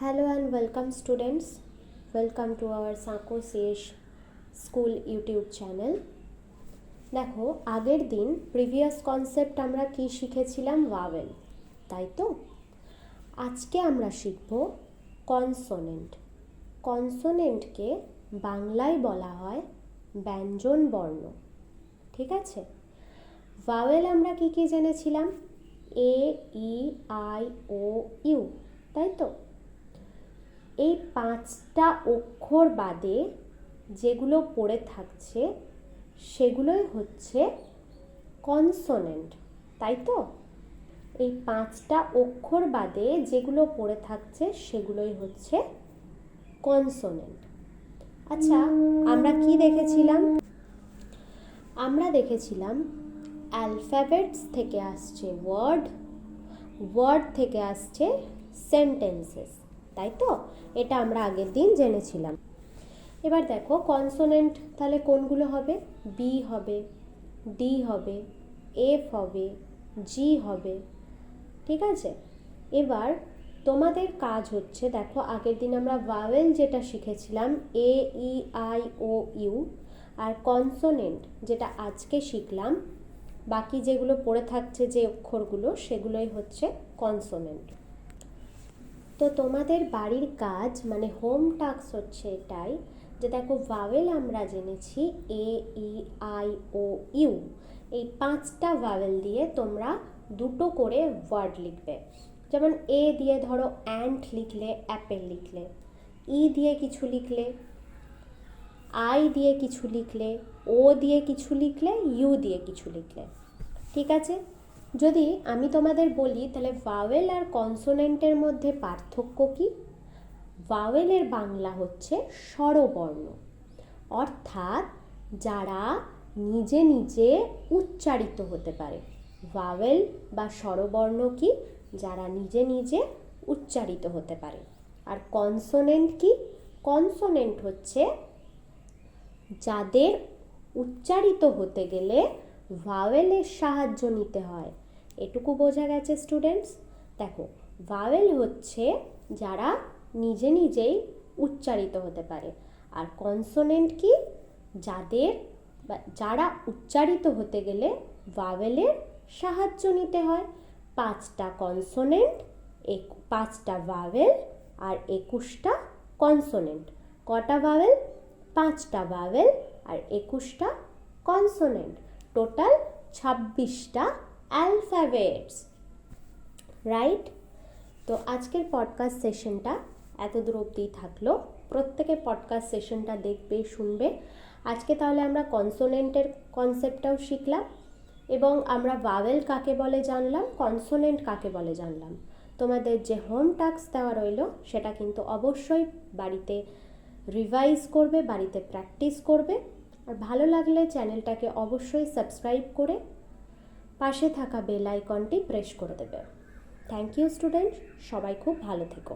Hello and welcome students. Welcome to our Sako Sesh School YouTube channel. দেখো আগের দিন previous concept আমরা কি শিখেছিলাম ভাওয়েল, তাই তো? আজকে আমরা শিখব কনসোনেন্ট। কনসোনেন্টকে বাংলায় বলা হয় ব্যঞ্জন বর্ণ, ঠিক আছে? ভাওয়েল আমরা কি কি জেনেছিলাম? এ, ই, আই, ও, ইউ, তাই তো? এই 5টা অক্ষর বাদে যেগুলো পড়ে থাকছে সেগুলোই হচ্ছে কনসোনেন্ট, তাই তো? এই 5টা অক্ষর বাদে যেগুলো পড়ে থাকছে সেগুলোই হচ্ছে কনসোনেন্ট। আচ্ছা, আমরা কি দেখেছিলাম? আমরা দেখেছিলাম অ্যালফাবেটস থেকে আসছে ওয়ার্ড, ওয়ার্ড থেকে আসছে সেন্টেন্সেস, তাই তো? এটা আমরা আগের দিন জেনেছিলাম। এবার দেখো কনসোনেন্ট তাহলে কোনগুলো হবে? বি হবে, ডি হবে, এফ হবে, জি হবে, ঠিক আছে? এবার তোমাদের কাজ হচ্ছে, দেখো আগের দিন আমরা ভাওয়েল যেটা শিখেছিলাম A, E, I, O, U, আর কনসোনেন্ট যেটা আজকে শিখলাম, বাকি যেগুলো পড়ে থাকছে যে অক্ষরগুলো সেগুলোই হচ্ছে কনসোনেন্ট। তো তোমাদের বাড়ির কাজ মানে হোম টাস্ক হচ্ছে এটাই যে দেখো ভাওয়েল আমরা জেনেছি এ, ই, আই, ও, ইউ, এই 5টা ভাওয়েল দিয়ে তোমরা দুটো করে ওয়ার্ড লিখবে। যেমন এ দিয়ে ধরো অ্যান্ট লিখলে, অ্যাপেল লিখলে, ই দিয়ে কিছু লিখলে, আই দিয়ে কিছু লিখলে, ও দিয়ে কিছু লিখলে, ইউ দিয়ে কিছু লিখলে, ঠিক আছে? যদি আমি তোমাদের বলি তাহলে ভাওয়েল আর কনসোনেন্টের মধ্যে পার্থক্য কি? ভাওয়েলের বাংলা হচ্ছে স্বরবর্ণ, অর্থাৎ যারা নিজে নিজে উচ্চারিত হতে পারে। ভাওয়েল বা স্বরবর্ণ কি? যারা নিজে নিজে উচ্চারিত হতে পারে। আর কনসোনেন্ট কি? কনসোনেন্ট হচ্ছে যাদের উচ্চারিত হতে গেলে ভাওয়েলের সাহায্য নিতে হয়। এটুকু বোঝা গেছে স্টুডেন্টস? দেখো ভাওয়েল হচ্ছে যারা নিজে নিজেই উচ্চারিত হতে পারে, আর কনসোনেন্ট কি? যারা উচ্চারিত হতে গেলে ভাওয়েলের সাহায্য নিতে হয়। 5টা কনসোনেন্ট, 5টা ভাওয়েল আর 21টা কনসোনেন্ট। কটা ভাওয়েল? 5টা ভাওয়েল আর 21টা কনসোনেন্ট, টোটাল 26টা অ্যালফাবেটস, রাইট? তো আজকের পডকাস্ট সেশনটা এত দূর অবধিই থাকলো। প্রত্যেকে পডকাস্ট সেশনটা দেখবে, শুনবে। আজকে তাহলে আমরা কনসোনেন্টের কনসেপ্টটাও শিখলাম এবং আমরা ভাওয়েল কাকে বলে জানলাম, কনসোনেন্ট কাকে বলে জানলাম। তোমাদের যে হোম টাস্ক দেওয়া রইল সেটা কিন্তু অবশ্যই বাড়িতে রিভাইজ করবে, বাড়িতে প্র্যাকটিস করবে। আর ভালো লাগলে চ্যানেলটাকে অবশ্যই সাবস্ক্রাইব করে পাশে থাকা বেল আইকনটি প্রেস করে দেবে। থ্যাংক ইউ স্টুডেন্ট, সবাই খুব ভালো থেকো।